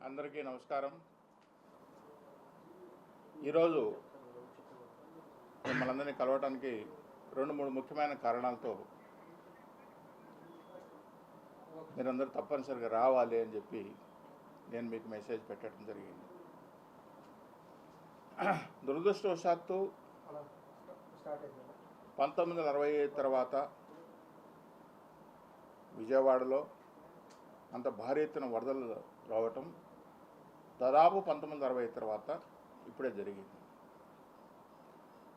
అందరికీ నమస్కారం. ఈరోజు మిమ్మల్ని అందరినీ కలవటానికి 2-3 ముఖ్యమైన కారణాలతో మీరందరూ తప్పనిసరిగా రావాలి అని చెప్పి నేను మీకు మెసేజ్ పెట్టడం జరిగింది. దురదృష్టవశాత్తు 1965 తర్వాత విజయవాడలో అంత భారీ ఎత్తున వరదలు రావటం దాదాపు 1960 తర్వాత ఇప్పుడే జరిగింది.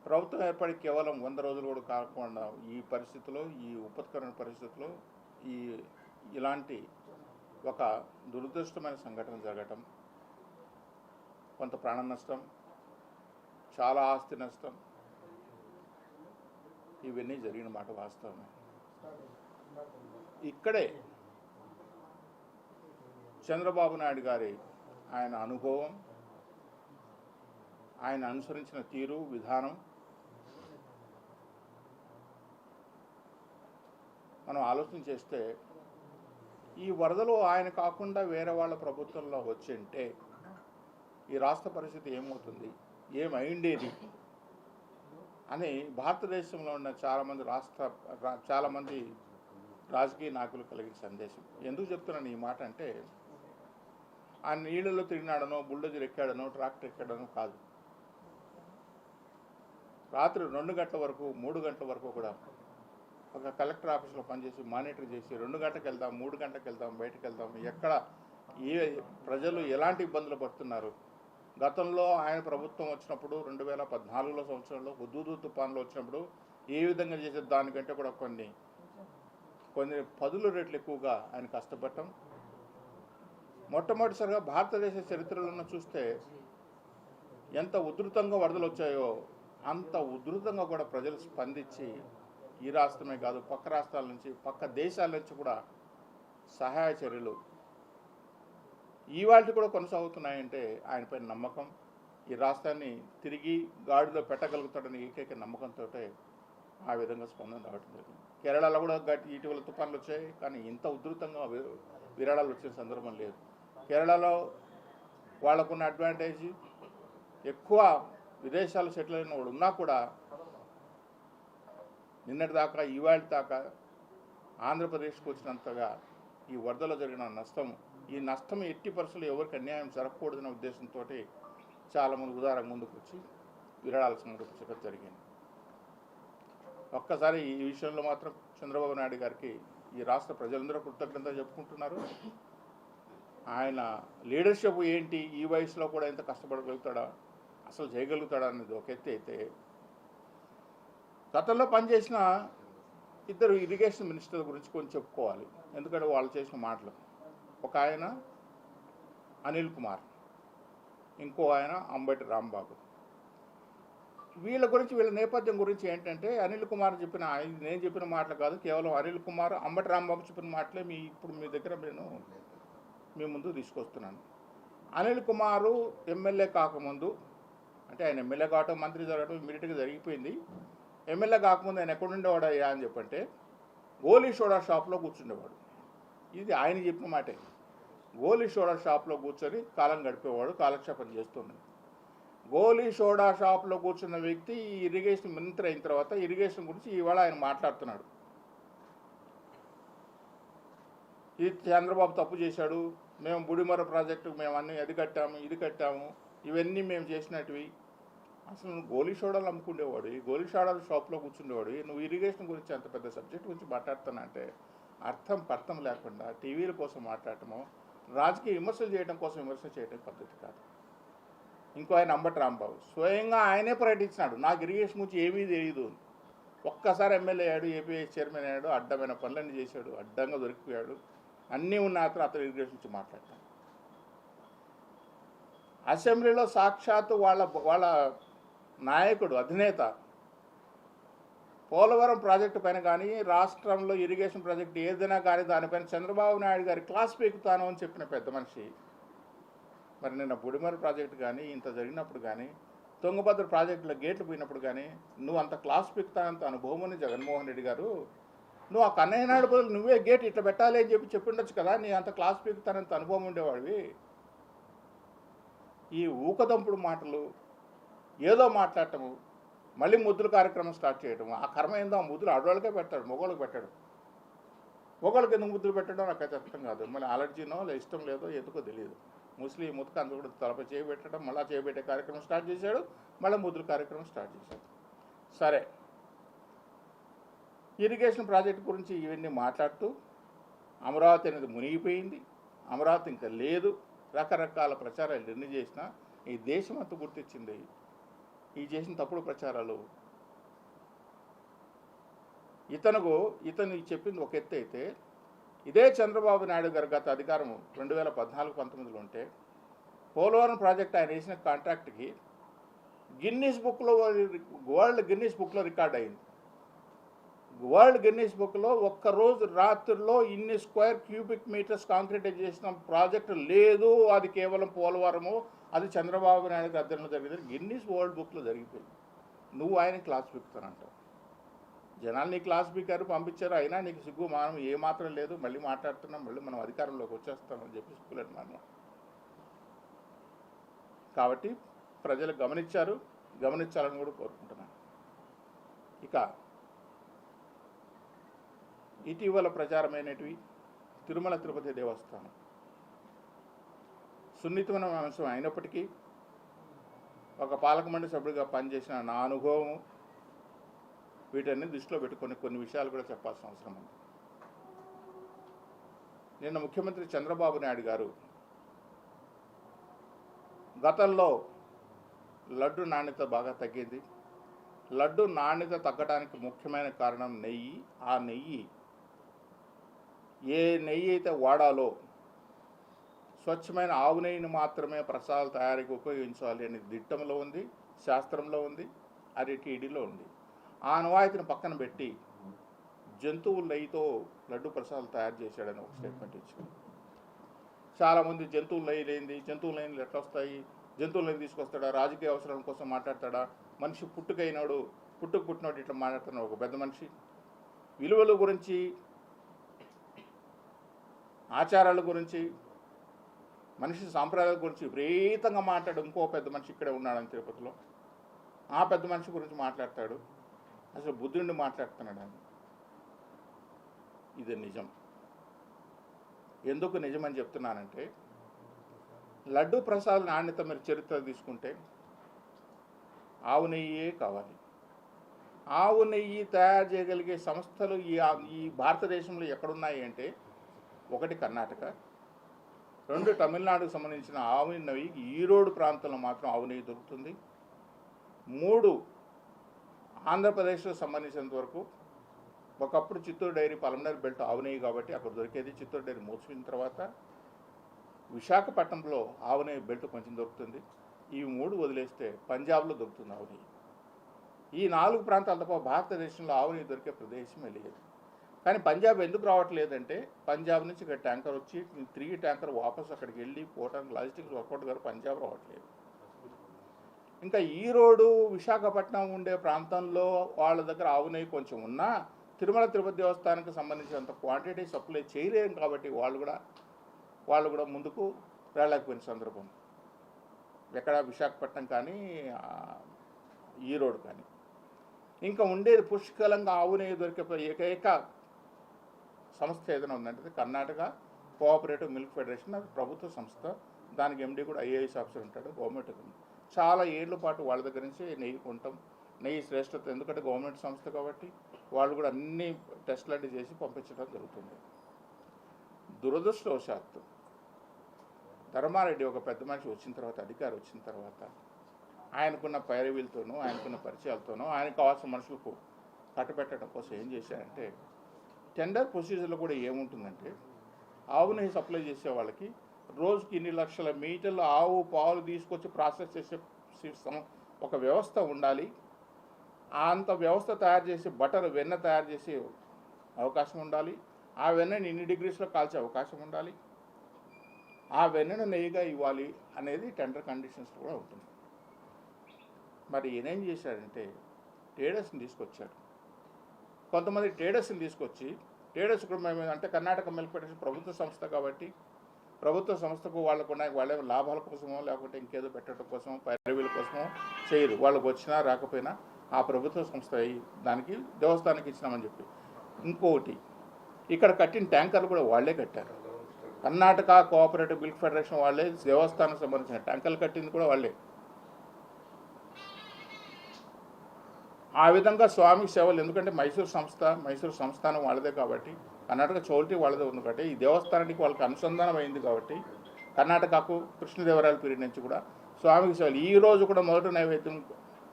ప్రభుత్వం ఏర్పడి కేవలం 100 రోజులు కూడా కాకుండా ఈ పరిస్థితిలో, ఈ ఉపత్కరణ పరిస్థితిలో ఇలాంటి ఒక దురదృష్టమైన సంఘటన జరగటం, కొంత ప్రాణ నష్టం, చాలా ఆస్తి నష్టం, ఇవన్నీ జరిగిన మాట వాస్తవమే. ఇక్కడే చంద్రబాబు నాయుడు గారి ఆయన అనుభవం, ఆయన అనుసరించిన తీరు విధానం మనం ఆలోచన చేస్తే ఈ వరదలు ఆయన కాకుండా వేరే వాళ్ళ ప్రభుత్వంలో వచ్చింటే ఈ రాష్ట్ర పరిస్థితి ఏమవుతుంది, ఏమైండేది అని భారతదేశంలో ఉన్న చాలామంది రాజకీయ నాయకులు కలిగిన సందేశం. ఎందుకు చెప్తున్నాను ఈ మాట అంటే, ఆ నీళ్ళలో తిరిగినాడనో, బుల్డోజర్ ఎక్కాడనో, ట్రాక్టర్ ఎక్కాడనో కాదు. రాత్రి 2 గంటల వరకు 3 గంటల వరకు కూడా ఒక కలెక్టర్ ఆఫీస్లో పనిచేసి మానిటర్ చేసి 2 గంటలకు వెళ్దాం, 3 గంటలకు వెళ్దాం, బయటకు వెళ్దాం, ఎక్కడ ప్రజలు ఎలాంటి ఇబ్బందులు పడుతున్నారు. గతంలో ఆయన ప్రభుత్వం వచ్చినప్పుడు 2014 సంవత్సరంలో హుదూదు తుఫాన్లో వచ్చినప్పుడు ఏ విధంగా చేసే దానికంటే కూడా కొన్ని 10 రెట్లు ఎక్కువగా ఆయన కష్టపడటం. మొట్టమొదటిసారిగా భారతదేశ చరిత్రలో చూస్తే ఎంత ఉధృతంగా వరదలు వచ్చాయో అంత ఉధృతంగా కూడా ప్రజలు స్పందించి ఈ రాష్ట్రమే కాదు పక్క రాష్ట్రాల నుంచి, పక్క దేశాల నుంచి కూడా సహాయ చర్యలు ఇవాళ కూడా కొనసాగుతున్నాయంటే ఆయనపై నమ్మకం, ఈ రాష్ట్రాన్ని తిరిగి గాడిలో పెట్టగలుగుతాడని ఏకైక నమ్మకంతో ఆ విధంగా స్పందన రావడం జరిగింది. కేరళలో కూడా ఇటీవల తుఫాన్లు వచ్చాయి, కానీ ఇంత ఉధృతంగా విరాళాలు వచ్చిన సందర్భం లేదు. కేరళలో వాళ్ళకున్న అడ్వాంటేజ్ ఎక్కువ విదేశాలు సెటిల్ అయిన వాడు ఉన్నా కూడా నిన్నటి దాకా ఇవాళ దాకా ఆంధ్రప్రదేశ్కి వచ్చినంతగా ఈ వరదలో జరిగిన ఈ నష్టం ఎట్టి పరిస్థితుల్లో ఎవరికి అన్యాయం జరగకూడదనే ఉద్దేశంతో చాలామంది ఉదారంగా ముందుకు వచ్చి విరాళాలు సమర్పించడం జరిగింది. ఒక్కసారి ఈ విషయంలో మాత్రం చంద్రబాబు నాయుడు గారికి ఈ రాష్ట్ర ప్రజలందరూ కృతజ్ఞత చెప్పుకుంటున్నారు. ఆయన లీడర్షిప్ ఏంటి, ఈ వయసులో కూడా ఎంత కష్టపడగలుగుతాడా, అసలు చేయగలుగుతాడా అనేది ఒక ఎత్తి అయితే, గతంలో పనిచేసిన 2 ఇరిగేషన్ మినిస్టర్ల గురించి కొంచెం చెప్పుకోవాలి. ఎందుకంటే వాళ్ళు చేసిన మాటలు, ఒక ఆయన అనిల్ కుమార్, ఇంకో ఆయన అంబటి రాంబాబు. వీళ్ళ నేపథ్యం గురించి ఏంటంటే, అనిల్ కుమార్ నేను చెప్పిన మాటలు కాదు, కేవలం అనిల్ కుమార్, అంబటి రాంబాబు చెప్పిన మాటలే ఇప్పుడు మీ దగ్గర నేను మీ ముందు తీసుకొస్తున్నాను. అనిల్ కుమారు ఎమ్మెల్యే కాకముందు, అంటే ఆయన ఎమ్మెల్యే కావటం, మంత్రి జరగడం ఇమీడియట్గా జరిగిపోయింది. ఎమ్మెల్యే కాకముందు ఆయన ఎక్కడుండేవాడయ్యా అని చెప్పంటే గోలీ సోడా షాప్లో కూర్చుండేవాడు. ఇది ఆయన చెప్పిన మాటే. గోలీ సోడా షాప్లో కూర్చొని కాలం గడిపేవాడు, కాలక్షేపం చేస్తున్నాడు. గోలీ సోడా షాప్లో కూర్చున్న వ్యక్తి ఈ ఇరిగేషన్ మంత్రి అయిన తర్వాత ఇరిగేషన్ గురించి ఇవాళ ఆయన మాట్లాడుతున్నాడు. ఇది చంద్రబాబు తప్పు చేశాడు, మేము బుడిమర ప్రాజెక్టు మేము అన్నీ అది కట్టాము, ఇది కట్టాము, ఇవన్నీ మేము చేసినట్టువి. అసలు నువ్వు గోలీ సోడాలు అమ్ముకుండేవాడు, ఈ గోలీ సోడాల షాప్లో కూర్చుండేవాడు, నువ్వు ఇరిగేషన్ గురించి అంత పెద్ద సబ్జెక్ట్ గురించి మాట్లాడుతానంటే అర్థం లేకుండా టీవీల కోసం మాట్లాడటమో, రాజకీయ విమర్శలు చేయడం కోసం విమర్శ చేయడం పద్ధతి కాదు. ఇంకో ఆయన అంబటి రాంబాబు స్వయంగా ఆయనే ప్రకటించినాడు, నాకు ఇరిగేషన్ గురించి ఏమీ తెలియదు. ఒక్కసారి ఎమ్మెల్యే అయ్యాడు, ఏపీఎస్ చైర్మన్ అయ్యాడు, అడ్డమైన పనులన్నీ చేశాడు, అడ్డంగా దొరికిపోయాడు, అన్నీ ఉన్న అతను ఇరిగేషన్ గురించి మాట్లాడతాడు. అసెంబ్లీలో సాక్షాత్తు వాళ్ళ నాయకుడు, అధినేత పోలవరం ప్రాజెక్టు పైన కానీ, రాష్ట్రంలో ఇరిగేషన్ ప్రాజెక్టు ఏదైనా కానీ దానిపైన చంద్రబాబు నాయుడు గారి క్లాస్ పీకుతాను అని చెప్పిన పెద్ద మనిషి, మరి నిన్న బుడిమర ప్రాజెక్టు కానీ ఇంత జరిగినప్పుడు కానీ, తుంగభద్ర ప్రాజెక్టులో గేట్లు పోయినప్పుడు కానీ నువ్వు అంత క్లాస్ పీకుతానంత అనుభవం అని జగన్మోహన్ రెడ్డి గారు, నువ్వు ఆ కన్నయ్య నాయుడు బదులు నువ్వే గేట్ ఇట్లా పెట్టాలి అని చెప్పి చెప్పిండొచ్చు కదా, నీ అంత క్లాస్ పీకుతానంత అనుభవం ఉండేవాడివి. ఈ ఊకదంపుడు మాటలు, ఏదో మాట్లాడటము, మళ్ళీ ముద్దుల కార్యక్రమం స్టార్ట్ చేయటం. ఆ కర్మ ఏందో ఆ ముద్దులు ఆడవాళ్ళకే పెడతాడు, మగవాళ్ళకి పెట్టాడు. మగవాళ్ళకి ఎందుకు ముద్దులు పెట్టడం నాకైతే అర్థం కాదు. మళ్ళీ అలర్జీనో ఇష్టం లేదో ఎందుకో తెలియదు. ముస్లిం ముతుకు అంత కూడా తలపై చేయబెట్టడం, మళ్ళీ చేయబెట్టే కార్యక్రమం స్టార్ట్ చేశాడు, మళ్ళీ ముద్దుల కార్యక్రమం స్టార్ట్ చేశాడు. సరే, ఇరిగేషన్ ప్రాజెక్ట్ గురించి ఇవన్నీ మాట్లాడుతూ అమరావతి అనేది మునిగిపోయింది, అమరావతి ఇంకా లేదు, రకరకాల ప్రచారాలు ఎన్ని చేసినా ఈ దేశం అంతా గుర్తించింది ఈ చేసిన తప్పుడు ప్రచారాలు. ఇతను చెప్పింది ఒక ఎత్తు అయితే, ఇదే చంద్రబాబు నాయుడు గారు గత అధికారం 2014-19లో ఉంటే పోలవరం ప్రాజెక్ట్ ఆయన వేసిన కాంట్రాక్ట్కి వరల్డ్ గిన్నీస్ బుక్లో రికార్డ్ అయింది. వరల్డ్ గిన్నీస్ బుక్లో ఒక్కరోజు రాత్రిలో ఇన్ని స్క్వేర్ క్యూబిక్ మీటర్స్ కాంక్రీట్ చేసిన ప్రాజెక్టు లేదు, అది కేవలం పోలవరము, అది చంద్రబాబు నాయుడు అధ్యయనంలో జరిగింది. గిన్నీస్ వరల్డ్ బుక్లో జరిగిపోయింది. నువ్వు ఆయన క్లాస్ పీకుతానంటావు. జనాలు నీ క్లాస్ స్పీకర్ పంపించారు, అయినా నీకు సిగ్గు మానం ఏమాత్రం లేదు. మళ్ళీ మాట్లాడుతున్నాం, మళ్ళీ మనం అధికారంలోకి వచ్చేస్తామని చెప్పి సిగ్గులేదు మనం. కాబట్టి ప్రజలు గమనించాలని కూడా కోరుకుంటున్నాను. ఇక ఇటీవల ప్రచారమైనటివి తిరుమల తిరుపతి దేవస్థానం సున్నితమైన అంశం అయినప్పటికీ ఒక పాలక మండలి సభ్యుడిగా పనిచేసిన నా అనుభవం వీటన్ని దృష్టిలో పెట్టుకొని కొన్ని విషయాలు కూడా చెప్పాల్సిన అవసరం ఉంది. నిన్న ముఖ్యమంత్రి చంద్రబాబు నాయుడు గారు గతంలో లడ్డు నాణ్యత బాగా తగ్గింది. లడ్డు నాణ్యత తగ్గడానికి ముఖ్యమైన కారణం నెయ్యి. ఆ నెయ్యి ఏ నెయ్యి అయితే వాడాలో స్వచ్ఛమైన ఆవు నెయ్యిని మాత్రమే ప్రసాదాల తయారీకి ఉపయోగించాలి అనేది దిట్టంలో ఉంది, శాస్త్రంలో ఉంది, అది టీడీలో ఉంది. ఆ అనువాయితీని పక్కన పెట్టి జంతువుల నెయ్యితో లడ్డు ప్రసాదాలు తయారు చేశాడని ఒక స్టేట్మెంట్ ఇచ్చాడు. చాలామంది జంతువుల నెయ్యి లేనిది, జంతువుల నెయ్యిలు ఎట్లా వస్తాయి, జంతువుల నెయ్యి తీసుకొస్తాడా, రాజకీయ అవసరాల కోసం మాట్లాడతాడా, మనిషి పుట్టినోడు ఇట్లా మాట్లాడుతున్నాడు ఒక పెద్ద మనిషి. విలువల గురించి, ఆచారాల గురించి, మనిషి సాంప్రదాయాల గురించి విపరీతంగా మాట్లాడు ఇంకో పెద్ద మనిషి ఇక్కడే ఉన్నాడని తిరుపతిలో. ఆ పెద్ద మనిషి గురించి మాట్లాడతాడు, అసలు బుద్ధుడిని మాట్లాడుతున్నాడు అని. ఇది నిజం. ఎందుకు నిజమని చెప్తున్నానంటే, లడ్డు ప్రసాద్ నాణ్యత మీరు చరిత్ర తీసుకుంటే ఆవు నెయ్యే కావాలి. ఆవు నెయ్యి తయారు చేయగలిగే సంస్థలు ఈ భారతదేశంలో ఎక్కడున్నాయి అంటే, 1 కర్ణాటక, 2 తమిళనాడుకు సంబంధించిన ఆవు నెయ్యి ఈరోడు ప్రాంతంలో మాత్రం ఆవు నెయ్యి దొరుకుతుంది. 3 ఆంధ్రప్రదేశ్కు సంబంధించినంత వరకు ఒకప్పుడు చిత్తూరు డైరీ పల్మనరీ బెల్ట్ ఆవు నెయ్యి కాబట్టి అక్కడ దొరికేది. చిత్తూరు డైరీ మూసిపోయిన తర్వాత విశాఖపట్నంలో ఆవు నెయ్యి బెల్ట్ కొంచెం దొరుకుతుంది. ఈ 3 వదిలేస్తే పంజాబ్లో దొరుకుతుంది ఆవు నెయ్యి. ఈ 4 ప్రాంతాల తప్ప భారతదేశంలో ఆవు నెయ్యి దొరికే ప్రదేశమే లేదు. కానీ పంజాబ్ ఎందుకు రావట్లేదంటే, పంజాబ్ నుంచి ఇక్కడ ట్యాంకర్ వచ్చి 3 ట్యాంకర్ వాపస్ అక్కడికి వెళ్ళి పోవడానికి లాజిస్టిక్స్ వర్కౌట్ గారు పంజాబ్ రావట్లేదు. ఇంకా ఈరోడు విశాఖపట్నం ఉండే ప్రాంతంలో వాళ్ళ దగ్గర ఆవు నెయ్యి కొంచెం ఉన్నా తిరుమల తిరుపతి దేవస్థానానికి సంబంధించినంత క్వాంటిటీ సప్లై చేయలేము కాబట్టి వాళ్ళు కూడా ముందుకు వెళ్ళకపోయిన సందర్భం. ఎక్కడ విశాఖపట్నం కానీ ఈరోడు కానీ. ఇంకా ఉండేది పుష్కలంగా ఆవు నెయ్యి దొరికే ఏకైక సంస్థ ఏదైనా ఉందంటే కర్ణాటక కోఆపరేటివ్ మిల్క్ ఫెడరేషన్. అది ప్రభుత్వ సంస్థ. దానికి ఎండీ కూడా ఐఏఎస్ ఆఫీసర్ ఉంటాడు, గవర్నమెంట్. చాలా ఏళ్ల పాటు వాళ్ళ దగ్గర నుంచి నెయ్యి కొంటాం. నెయ్యి శ్రేష్టత, ఎందుకంటే గవర్నమెంట్ సంస్థ కాబట్టి వాళ్ళు కూడా అన్ని టెస్టులు అన్నీ చేసి పంపించడం జరుగుతుంది. దురదృష్టవశాత్తు ధర్మారెడ్డి ఒక పెద్ద మనిషి వచ్చిన తర్వాత, అధికారి వచ్చిన తర్వాత, ఆయనకున్న పైరవీలతోనూ ఆయనకున్న పరిచయాలతోనూ ఆయనకు కావాల్సిన మనుషులకు కట్టబెట్టడం కోసం ఏం చేశారంటే, టెండర్ ప్రొసీజర్లో కూడా ఏముంటుందంటే, ఆవు నెయ్యి సప్లై చేసే వాళ్ళకి రోజుకి ఇన్ని లక్షల మీటర్లు ఆవు పాలు తీసుకొచ్చి ప్రాసెస్ చేసే ఒక వ్యవస్థ ఉండాలి. అంత వ్యవస్థ తయారు చేసి వెన్న తయారు చేసే అవకాశం ఉండాలి. ఆ వెన్నని ఇన్ని డిగ్రీస్లో కాల్చే అవకాశం ఉండాలి. ఆ వెన్నను నెయ్యిగా ఇవ్వాలి అనేది టెండర్ కండిషన్స్ కూడా ఉంటుంది. మరి ఈయనేం చేశాడంటే, ట్రేడర్స్ని తీసుకొచ్చాడు. కొంతమంది ట్రేడర్స్ని తీసుకొచ్చి, ట్రేడర్స్ కూడా మేము అంటే కర్ణాటక మిల్క్ ఫెడరేషన్ ప్రభుత్వ సంస్థ కాబట్టి ప్రభుత్వ సంస్థకు వాళ్ళకున్న వాళ్ళే లాభాల కోసమో లేకపోతే ఇంకేదో పెట్టడం కోసమో పైరవీల కోసమో చేయరు. వాళ్ళకు వచ్చినా రాకపోయినా ఆ ప్రభుత్వ సంస్థ దానికి దేవస్థానానికి ఇచ్చినామని చెప్పి. ఇంకొకటి, ఇక్కడ కట్టిన ట్యాంకర్లు కూడా వాళ్ళే కట్టారు. కర్ణాటక కోఆపరేటివ్ మిల్క్ ఫెడరేషన్ వాళ్ళే దేవస్థానం సంబంధించిన ట్యాంకర్లు కట్టింది కూడా వాళ్ళే. ఆ విధంగా స్వామి సేవలు, ఎందుకంటే మైసూరు సంస్థానం వాళ్ళదే కాబట్టి, కర్ణాటక చౌల్టీ వాళ్ళదే ఉంది కాబట్టి ఈ దేవస్థానానికి వాళ్ళకి అనుసంధానం అయింది కాబట్టి కర్ణాటకకు కృష్ణదేవరాయల పీరియడ్ నుంచి కూడా స్వామికి సేవలు. ఈ రోజు కూడా మొదటి నైవేద్యం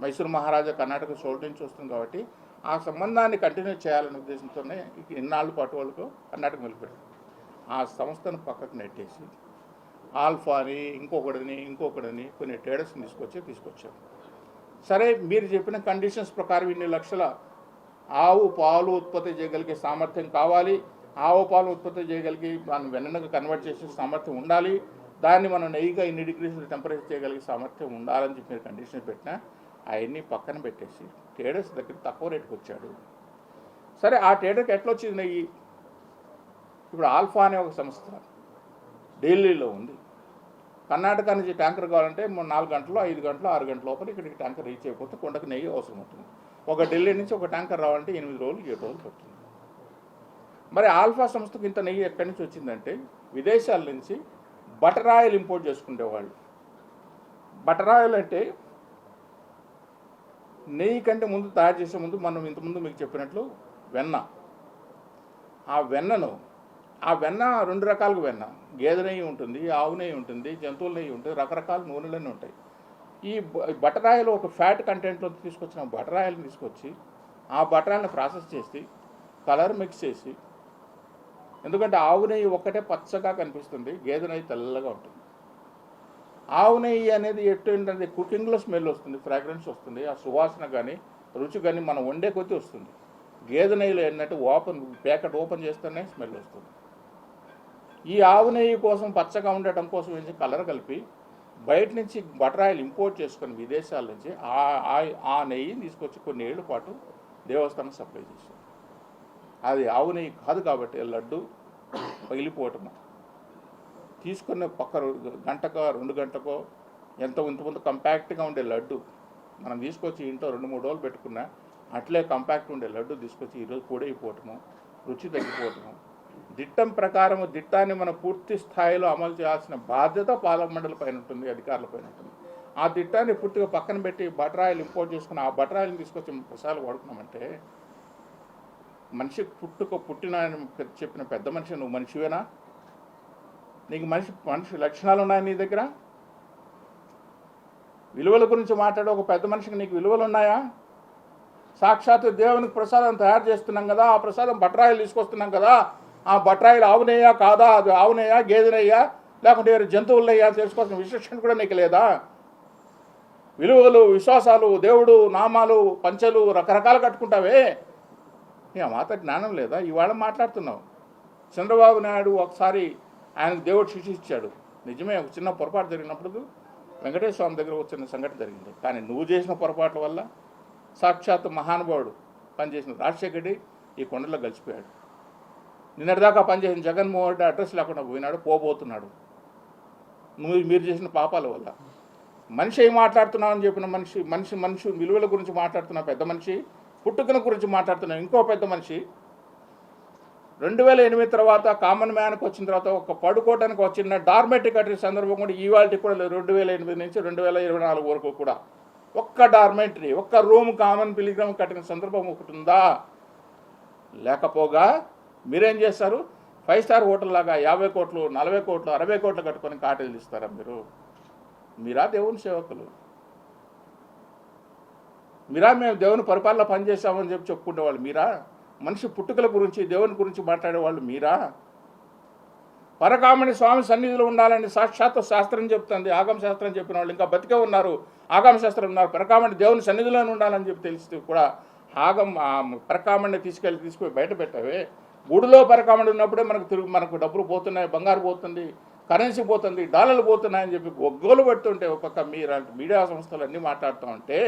మైసూరు మహారాజా కర్ణాటక చౌల్టీ నుంచి వస్తుంది కాబట్టి ఆ సంబంధాన్ని కంటిన్యూ చేయాలనే ఉద్దేశంతోనే ఇన్నాళ్ళ పాటు వాళ్ళకు కర్ణాటక నిలిపెట్టారు. ఆ సంస్థను పక్కకు నెట్టేసి ఆల్ఫాని ఇంకొకటిని కొన్ని ట్రేడర్స్ని తీసుకొచ్చారు. సరే, మీరు చెప్పిన కండిషన్స్ ప్రకారం ఇన్ని లక్షల ఆవు పాలు ఉత్పత్తి చేయగలిగే సామర్థ్యం కావాలి, ఆవు పాలు ఉత్పత్తి చేయగలిగి మనం వెన్నగా కన్వర్ట్ చేసే సామర్థ్యం ఉండాలి, దాన్ని మనం నెయ్యిగా ఇన్ని డిగ్రీస్ టెంపరేచర్ చేయగలిగే సామర్థ్యం ఉండాలని చెప్పి మీరు కండిషన్ పెట్టినా అవన్నీ పక్కన పెట్టేసి ట్రేడర్స్ దగ్గర తక్కువ రేటుకి వచ్చాడు. సరే, ఆ ట్రేడర్కి ఎట్లా వచ్చింది నెయ్యి? ఇప్పుడు ఆల్ఫా అనే ఒక సంస్థ ఢిల్లీలో ఉంది. కర్ణాటక నుంచి ట్యాంకర్ కావాలంటే 4 గంటలు 5 గంటలు 6 గంటల లోపల ఇక్కడికి ట్యాంకర్ రీచ్ అయిపోతే కొండకు నెయ్యి అవసరం అవుతుంది. ఒక ఢిల్లీ నుంచి ఒక ట్యాంకర్ రావాలంటే 8 రోజులు 7 రోజులు పడుతుంది. మరి ఆల్ఫా సంస్థకు ఇంత నెయ్యి ఎక్కడి నుంచి వచ్చిందంటే విదేశాల నుంచి బటర్ ఆయిల్ ఇంపోర్ట్ చేసుకునేవాళ్ళు. బటర్ ఆయిల్ అంటే నెయ్యి కంటే ముందు తయారు చేసే ముందు మనం ఇంతకుముందు మీకు చెప్పినట్లు వెన్న. ఆ వెన్న 2 రకాలుగా వెన్న, గేదె నెయ్యి ఉంటుంది, ఆవు నెయ్యి ఉంటుంది, జంతువుల నెయ్యి ఉంటుంది, రకరకాల నూనెలన్నీ ఉంటాయి. ఈ బటర్ ఆయిల్ ఒక ఫ్యాట్ కంటెంట్లో తీసుకొచ్చిన బటర్ ఆయిల్ని తీసుకొచ్చి ఆ బటర్ ఆయిల్ని ప్రాసెస్ చేసి కలర్ మిక్స్ చేసి, ఎందుకంటే ఆవు నెయ్యి ఒక్కటే పచ్చగా కనిపిస్తుంది, గేదె నెయ్యి తెల్లగా ఉంటుంది. ఆవు నెయ్యి అనేది ఏంటంటే కుకింగ్లో స్మెల్ వస్తుంది, ఫ్రాగ్రెన్స్ వస్తుంది, ఆ సువాసన కానీ రుచి కానీ మనం వండే కొద్దీ వస్తుంది. గేదె నెయ్యిలో ఏంటంటే ప్యాకెట్ ఓపెన్ చేస్తేనే స్మెల్ వస్తుంది. ఈ ఆవు నెయ్యి కోసం పచ్చగా ఉండటం కోసం ఏంటి కలర్ కలిపి బయట నుంచి బటర్ ఆయిల్ ఇంపోర్ట్ చేసుకొని విదేశాల నుంచి ఆ నెయ్యిని తీసుకొచ్చి కొన్ని ఏళ్ళ పాటు దేవస్థానం సప్లై చేశారు. అది ఆవు నెయ్యి కాదు కాబట్టి లడ్డు పగిలిపోవటము, తీసుకున్న పక్క గంటకో 2 గంటకో ఇంతకుముందు కంపాక్ట్గా ఉండే లడ్డు మనం తీసుకొచ్చి ఇంట్లో 2-3 రోజులు పెట్టుకున్నా అట్లే కంపాక్ట్ ఉండే లడ్డు తీసుకొచ్చి ఈరోజు పొడైపోవటము, రుచి తగ్గిపోవటము. దిట్టాన్ని మనం పూర్తి స్థాయిలో అమలు చేయాల్సిన బాధ్యత పాలక మండలి పైన ఉంటుంది, అధికారుల పైన ఉంటుంది. ఆ దిట్టాన్ని పూర్తిగా పక్కన పెట్టి బటర్ ఆయిల్ ఇంపోర్ట్ చేసుకుని ఆ బటర్ ఆయిల్ని తీసుకొచ్చి ప్రసాదాలు వాడుకున్నామంటే మనిషి పుట్టిన చెప్పిన పెద్ద మనిషి నువ్వు మనిషివేనా? నీకు మనిషి లక్షణాలు ఉన్నాయి నీ దగ్గర? విలువల గురించి మాట్లాడే ఒక పెద్ద మనిషికి నీకు విలువలు ఉన్నాయా? సాక్షాత్తు దేవునికి ప్రసాదం తయారు చేస్తున్నాం కదా, ఆ ప్రసాదం బటర్ ఆయిల్ తీసుకొస్తున్నాం కదా, ఆ బటర్ ఆయిల్ ఆవునేయా కాదా, అది ఆవునేయా గేదెనయ్యా లేకుంటే జంతువులయ్యా తెలుసుకోవాల్సిన విశేషణ కూడా నీకు లేదా? విలువలు, విశ్వాసాలు, దేవుడు నామాలు, పంచలు రకరకాలు కట్టుకుంటావే, నీ మాత జ్ఞానం లేదా? ఇవాళ మాట్లాడుతున్నావు. చంద్రబాబు నాయుడు ఒకసారి ఆయనకు దేవుడు శిక్ష ఇచ్చాడు, నిజమే. ఒక చిన్న పొరపాటు జరిగినప్పుడు వెంకటేశ్వర స్వామి దగ్గర ఒక చిన్న సంఘటన జరిగింది. కానీ నువ్వు చేసిన పొరపాట్ల వల్ల సాక్షాత్తు మహానుభావుడు పనిచేసిన రాజశేఖర రెడ్డి ఈ కొండలో గలిచిపోయాడు. నిన్నటిదాకా పనిచేసిన జగన్మోహన్ రెడ్డి అడ్రస్ లేకుండా పోబోతున్నాడు మీరు చేసిన పాపాల వల్ల. మనిషి ఏం మాట్లాడుతున్నావు అని చెప్పిన మనిషి విలువల గురించి మాట్లాడుతున్న పెద్ద మనిషి, పుట్టుకల గురించి మాట్లాడుతున్న ఇంకో పెద్ద మనిషి 2008 తర్వాత కామన్ మ్యాన్కి వచ్చిన తర్వాత ఒక పడుకోవడానికి వచ్చిన డార్మెటరీ కట్టిన సందర్భం కూడా ఇవాళకి కూడా 2008 నుంచి 2024 వరకు కూడా ఒక్క డార్మెటరీ, ఒక్క రూమ్ కామన్ పిలిగ్రామ్ కట్టిన సందర్భం ఒకటి ఉందా? లేకపోగా మీరేం చేస్తారు? 5 స్టార్ హోటల్ లాగా 50 కోట్లు 40 కోట్లు 60 కోట్లు కట్టుకొని కాటేజీలు ఇస్తారా మీరా దేవుని సేవకులు? మేము దేవుని పరిపాలన పనిచేస్తామని చెప్పుకునేవాళ్ళు మీరా? మనిషి పుట్టుకల గురించి దేవుని గురించి మాట్లాడేవాళ్ళు మీరా? పరకామణి స్వామి సన్నిధిలో ఉండాలని సాక్షాత్తు శాస్త్రం చెప్తుంది. ఆగమ శాస్త్రం చెప్పిన వాళ్ళు ఇంకా బతికే ఉన్నారు, ఆగమ శాస్త్రం ఉన్నారు. పరకామణి దేవుని సన్నిధిలోనే ఉండాలని చెప్పి తెలిస్తే కూడా పరకామణిని తీసుకుపోయి బయట పెట్టావే. గుడిలో పరకామణి ఉన్నప్పుడే మనకు డబ్బులు పోతున్నాయి, బంగారు పోతుంది, కరెన్సీ పోతుంది, డాలర్లు పోతున్నాయని చెప్పి గొగ్గోలు పెడుతుంటే ఒక పక్క మీలాంటి మీడియా సంస్థలు అన్నీ మాట్లాడుతూ ఉంటే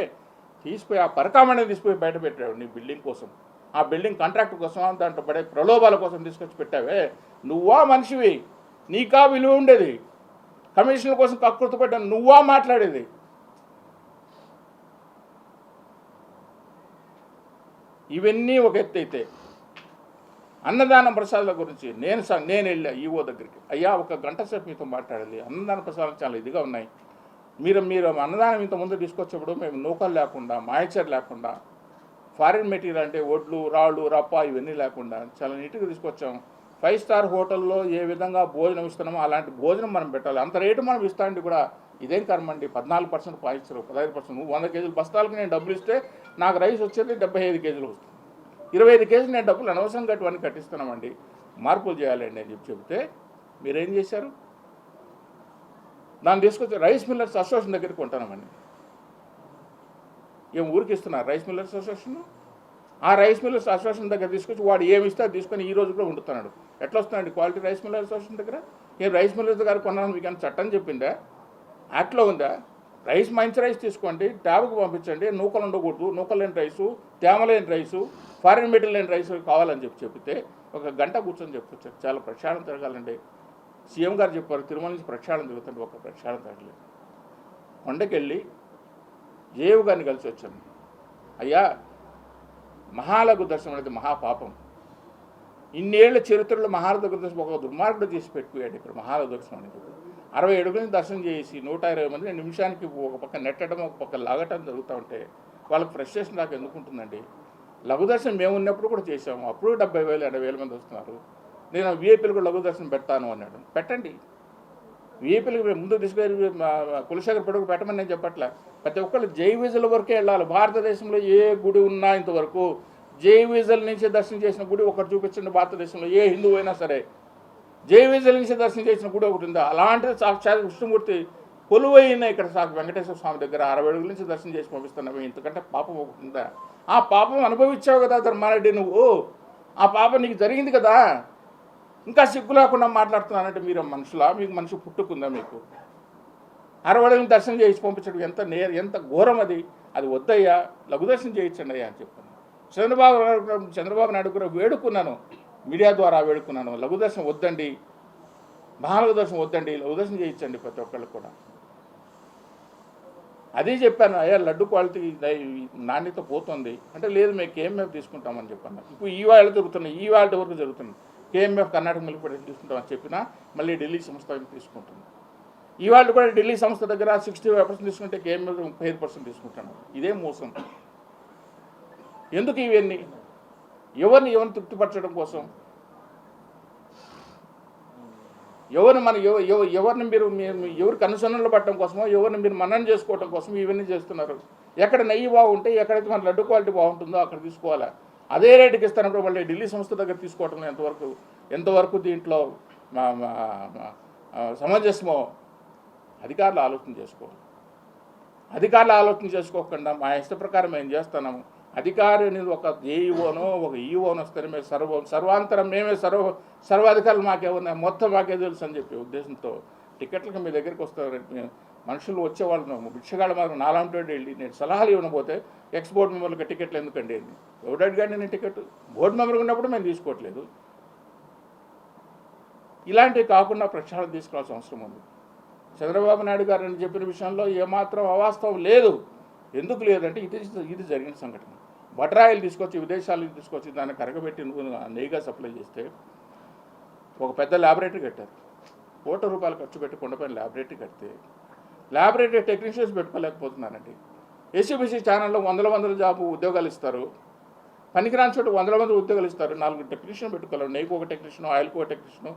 తీసుకుపోయి ఆ పరకామణిని తీసుకుపోయి బయట పెట్టావు నీ బిల్డింగ్ కోసం, ఆ బిల్డింగ్ కాంట్రాక్ట్ కోసం, దాంట్లో పడే ప్రలోభాల కోసం తీసుకొచ్చి పెట్టావే. నువ్వా మనిషివి? నీకా విలువ ఉండేది? కమిషన్ల కోసం కక్కుర్తిపడ్డా నువ్వా మాట్లాడేది? ఇవన్నీ ఒక ఎత్తు అయితే, అన్నదాన ప్రసాదాల గురించి నేను వెళ్ళా ఈవో దగ్గరికి. అయ్యా, ఒక గంట సేపు మీతో మాట్లాడాలి. అన్నదాన ప్రసాదాలు చాలా ఇదిగా ఉన్నాయి. మీరు అన్నదానం ఇంత ముందు తీసుకొచ్చేప్పుడు మేము నూకలు లేకుండా, మాయచర్ లేకుండా, ఫారిన్ మెటీరియల్ అంటే ఒడ్లు, రాళ్ళు, రప్ప ఇవన్నీ లేకుండా చాలా నీట్గా తీసుకొచ్చాం. 5 స్టార్ హోటల్లో ఏ విధంగా భోజనం ఇస్తున్నామో అలాంటి భోజనం మనం పెట్టాలి. అంత రేటు మనం ఇస్తామంటే కూడా ఇదేం కర్మండి? 14% పాయించారు, 15%. 100 కేజీలు బస్తాలకు నేను డబ్బులు ఇస్తే నాకు రైస్ వచ్చేది 75 కేజీలు వస్తుంది. 25 కేజీలు నేను డబ్బులు అనవసరంగా అటువన్నీ కట్టిస్తున్నామండి, మార్పులు చేయాలండి అని చెప్తే మీరేం చేశారు? దాన్ని తీసుకొచ్చి రైస్ మిల్లర్స్ అసోసియేషన్ దగ్గరికి కొంటామండి. ఏం ఊరికి ఇస్తున్నారు రైస్ మిల్లర్స్ అసోసియేషన్? ఆ రైస్ మిల్లర్స్ అసోసియేషన్ దగ్గర తీసుకొచ్చి వాడు ఏమి ఇస్తే అది తీసుకొని ఈ రోజు కూడా వండుతున్నాడు. ఎట్లా వస్తున్నాయండి క్వాలిటీ రైస్ మిల్లర్స్ అసోసియేషన్ దగ్గర? ఏం రైస్ మిల్లర్స్ దగ్గర కొన్నాను మీకు చట్టం చెప్పిందా? యాక్ట్లో ఉందా? మంచి రైస్ తీసుకోండి, ట్యాబ్కి పంపించండి, నూకలు ఉండకూడదు, నూకలు లేని రైసు, తేమ లేని రైసు, ఫారిన్ మెటీరియల్ లేని రైస్ కావాలని చెప్తే ఒక గంట కూర్చొని చెప్పొచ్చారు. చాలా ప్రక్షాళన తిరగాలండి. సీఎం గారు చెప్పారు తిరుమల నుంచి ప్రక్షాళన తిరుగుతుంది. ఒక ప్రక్షాళన తిరగలేదు. కొండకెళ్ళి జేవు గారిని కలిసి వచ్చాను. అయ్యా, మహాలఘు దర్శనం అనేది మహాపాపం. ఇన్నేళ్ల చరిత్రలో మహాలఘు దర్శనం ఒక దుర్మార్గుడు చేసి పెట్టిపోయాడు. ఇక్కడ మహాలఘు దర్శనం అనేది 60 అడుగులని దర్శనం చేసి 120 మంది నిమిషానికి ఒక పక్క నెట్టడం, ఒక పక్క లాగటం జరుగుతూ ఉంటే వాళ్ళకి ఫ్రస్ట్రేషన్ నాకు ఎందుకు ఉంటుందండి? లఘు దర్శనం మేము ఉన్నప్పుడు కూడా చేసాము. అప్పుడు 70,000 80,000 మంది వస్తున్నారు. నేను వీఐపీలకు లఘు దర్శనం పెడతాను అన్నాడు. పెట్టండి. వీఐపీలకు ముందు తీసుకెళ్ళి కులశేఖర్ పెడుగు పెట్టమని నేను చెప్పట్లే. ప్రతి ఒక్కళ్ళు జైవిజుల వరకే వెళ్ళాలి. భారతదేశంలో ఏ గుడి ఉన్నా ఇంతవరకు జైవిజుల నుంచి దర్శనం చేసిన గుడి ఒకటి చూపించండి. భారతదేశంలో ఏ హిందువు అయినా సరే జైవిజుల నుంచి దర్శనం చేసిన గుడి ఒకటి ఉందా? అలాంటిది సాక్షాత్ విష్ణుమూర్తి కొలువైన ఇక్కడ వెంకటేశ్వర స్వామి దగ్గర 60 అడుగుల నుంచి దర్శనం చేసి పంపిస్తున్నావు. ఇంతకంటే పాపం ఒకటి ఉందా? ఆ పాపం అనుభవించావు కదా ధర్మారెడ్డి నువ్వు. ఆ పాపం నీకు జరిగింది కదా. ఇంకా సిగ్గు లేకుండా మాట్లాడుతున్నానంటే మీరు మనుషులా? మీకు మనిషి పుట్టుకుందా? మీకు 60 అడుగులు దర్శనం చేసి పంపించడం ఎంత ఘోరం అది. అది వద్దయ్యా, లఘు దర్శనం చేయించండి అయ్యా అని చెప్పాను. చంద్రబాబు నాయుడు కూడా వేడుకున్నాను, మీడియా ద్వారా వేడుకున్నాను. లఘు దర్శనం వద్దండి, మహాలఘు దర్శనం వద్దండి, లఘు దర్శనం చేయించండి ప్రతి ఒక్కళ్ళకి కూడా. అదే చెప్పాను. అయ్యా, లడ్డు క్వాలిటీ నాణ్యత పోతుంది అంటే లేదు, మేము కేఎంఎఫ్ తీసుకుంటామని చెప్పాను. ఇప్పుడు ఈవేళ జరుగుతున్నాయి, ఈవేళ వరకు జరుగుతుంది. కేఎంఎఫ్ కర్ణాటక మిల్క్ ప్రొడక్ట్ తీసుకుంటామని చెప్పినా మళ్ళీ ఢిల్లీ సంస్థ తీసుకుంటుంది. ఇవాళ కూడా ఢిల్లీ సంస్థ దగ్గర 65% తీసుకుంటే కేఎంఎఫ్ 35% తీసుకుంటున్నాం. ఇదే మోసం. ఎందుకు ఇవన్నీ? ఎవరిని తృప్తిపరచడం కోసం? ఎవరిని మీరు ఎవరికి అనుసరణలో పట్టడం కోసమో, ఎవరిని మీరు మన్నన చేసుకోవడం కోసం ఇవన్నీ చేస్తున్నారు. ఎక్కడ నెయ్యి బాగుంటే, ఎక్కడైతే మన లడ్డు క్వాలిటీ బాగుంటుందో అక్కడ తీసుకోవాలా. అదే రేటుకి ఇస్తున్నప్పుడు మళ్ళీ ఢిల్లీ సంస్థ దగ్గర తీసుకోవటం ఎంతవరకు దీంట్లో సమంజసమో అధికారులు ఆలోచన చేసుకోవాలి. అధికారులు ఆలోచన చేసుకోకుండా మా ఇష్ట ప్రకారం మేము చేస్తున్నాము. అధికారి అనేది ఒక ఏఈఓనో ఒక ఈఓనో వస్తేనే మేము సర్వాంతరం మేమే సర్వాధికారులు మాకేమన్నా మొత్తం మాకే తెలుసు అని చెప్పి ఉద్దేశంతో టికెట్లకు మీ దగ్గరికి వస్తారు. మనుషులు వచ్చేవాళ్ళు భిక్షగాళ్ళ మాకు నాలాంటి వెళ్ళి నేను సలహాలు ఇవ్వకపోతే ఎక్స్ బోర్డు మెంబర్లకు టికెట్లు ఎందుకండి? ఎవడు అడిగాడు నేను టికెట్? బోర్డు మెంబర్ ఉన్నప్పుడు మేము తీసుకోవట్లేదు. ఇలాంటివి కాకుండా ప్రక్షాళన తీసుకోవాల్సిన అవసరం ఉంది. చంద్రబాబు నాయుడు గారు అని చెప్పిన విషయంలో ఏమాత్రం అవాస్తవం లేదు. ఎందుకు లేదంటే ఇది జరిగిన సంఘటన. బటరాయిలు తీసుకొచ్చి విదేశాలకు తీసుకొచ్చి దాన్ని కరగబెట్టి నెయ్యిగా సప్లై చేస్తే ఒక పెద్ద ల్యాబొరేటరీ కట్టారు. ₹1,00,00,000 ఖర్చు పెట్టి కొండపైన ల్యాబొరేటరీ కడితే ల్యాబొరేటరీ టెక్నీషియన్స్ పెట్టుకోలేకపోతున్నారండి. ఏసీబీసీ ఛానల్లో వందల జాబు ఉద్యోగాలు ఇస్తారు. పనికిరాని చోట 100 మంది ఉద్యోగాలు ఇస్తారు. 4 టెక్నీషియన్ పెట్టుకోలేరు. నెయ్యికి ఒక టెక్నీషియన్, ఆయిల్కి ఒక టెక్నీషియన్,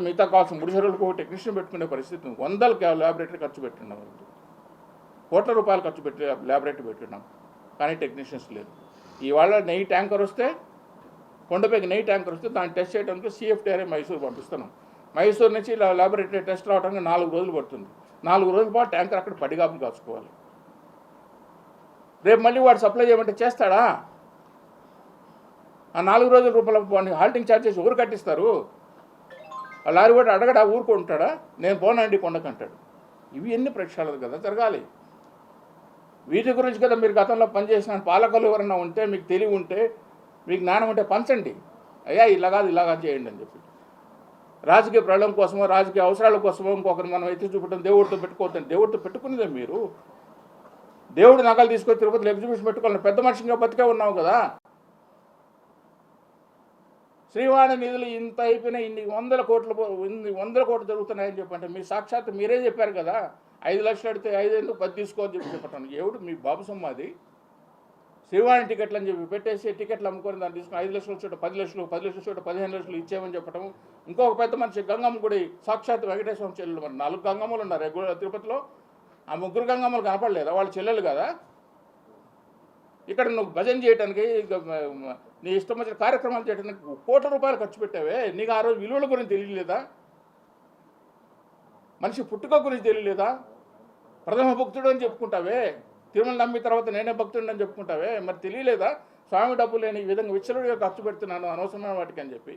మిగతా కావాల్సిన ముడిసరులకు ఒక టెక్నీషియన్ పెట్టుకునే పరిస్థితి. 100 ల్యాబొరేటరీ ఖర్చు పెట్టినాం. ₹1,00,00,000 ఖర్చు పెట్టి ల్యాబొరేటరీ పెట్టినాం, కానీ టెక్నీషియన్స్ లేదు. ఇవాళ నెయ్యి ట్యాంకర్ వస్తే, కొండపైకి నెయ్యి ట్యాంకర్ వస్తే దాన్ని టెస్ట్ చేయడానికి CFTRA మైసూరు పంపిస్తున్నాం. మైసూరు నుంచి ల్యాబొరేటరీ టెస్ట్ రావడానికి 4 రోజులు పడుతుంది. 4 రోజుల పాటు ట్యాంకర్ అక్కడ పడిగాపులు కాచుకోవాలి. రేపు మళ్ళీ వాడు సప్లై చేయమంటే చేస్తాడా? ఆ 4 రోజుల రూపాయల హాల్టింగ్ ఛార్జెస్ ఎవరు కట్టిస్తారు? ఆ లారీ వాడు అడగడా? ఊరుకుంటాడా? నేను పోనండి కొండకంటాడు. ఇవి ఎన్ని ప్రక్షాళనలు కదా జరగాలి. వీటి గురించి కదా మీరు గతంలో పనిచేసిన పాలకులు ఎవరైనా ఉంటే, మీకు తెలివి ఉంటే, మీకు జ్ఞానం ఉంటే పంచండి. అయ్యా ఇలా కాదు చేయండి అని చెప్పి. రాజకీయ ప్రళయం కోసమో రాజకీయ అవసరాల కోసమో ఇంకొకరు మనం ఎత్తి చూపడం దేవుడితో పెట్టుకోవద్దండి. దేవుడితో పెట్టుకునేదే మీరు. దేవుడు నగలు తీసుకొని తిరుపతిలో ఎగ్జిబిషన్ పెట్టుకోవాలని పెద్ద మనిషిగా బతికే ఉన్నావు కదా. శ్రీవాణి నిధులు ఇంత అయిపోయినా ఇన్ని వందల కోట్లు జరుగుతున్నాయని చెప్పంటే మీ సాక్షాత్ మీరే చెప్పారు కదా. 5 లక్షలు అడితే 5 ఎందుకు 10 తీసుకోవని చెప్పి చెప్పటం ఎవడు మీ బాబు సొమ్మాది. శ్రీవాణి టికెట్లు అని చెప్పి పెట్టేసి టికెట్లు అమ్ముకొని దాన్ని తీసుకుని 5 లక్షల చోట 10 లక్షలు 10 లక్షల చోట 15 లక్షలు ఇచ్చేయమని చెప్పడం. ఇంకొక పెద్ద మనిషి గంగమ్మ గుడి సాక్షాత్ వెంకటేశ్వర చెల్లెలు. మరి 4 గంగమ్మలు ఉన్నారు తిరుపతిలో. ఆ 3 గంగమ్మలు కనపడలేదా? వాళ్ళ చెల్లెలు కదా. ఇక్కడ నువ్వు భజన చేయడానికి నీ ఇష్టం వచ్చిన కార్యక్రమాలు చేయడానికి ₹1,00,00,000 ఖర్చు పెట్టావే. నీకు ఆ రోజు విలువల గురించి తెలియలేదా? మనిషి పుట్టుక గురించి తెలియలేదా? ప్రథమ భక్తుడు అని చెప్పుకుంటావే. తిరుమల నమ్మిన తర్వాత నేనే భక్తుడిని అని చెప్పుకుంటావే. మరి తెలియలేదా? స్వామి డబ్బు లేని ఈ విధంగా విచ్చలుడిగా ఖర్చు పెడుతున్నాను అనవసరమైన వాటికి అని చెప్పి.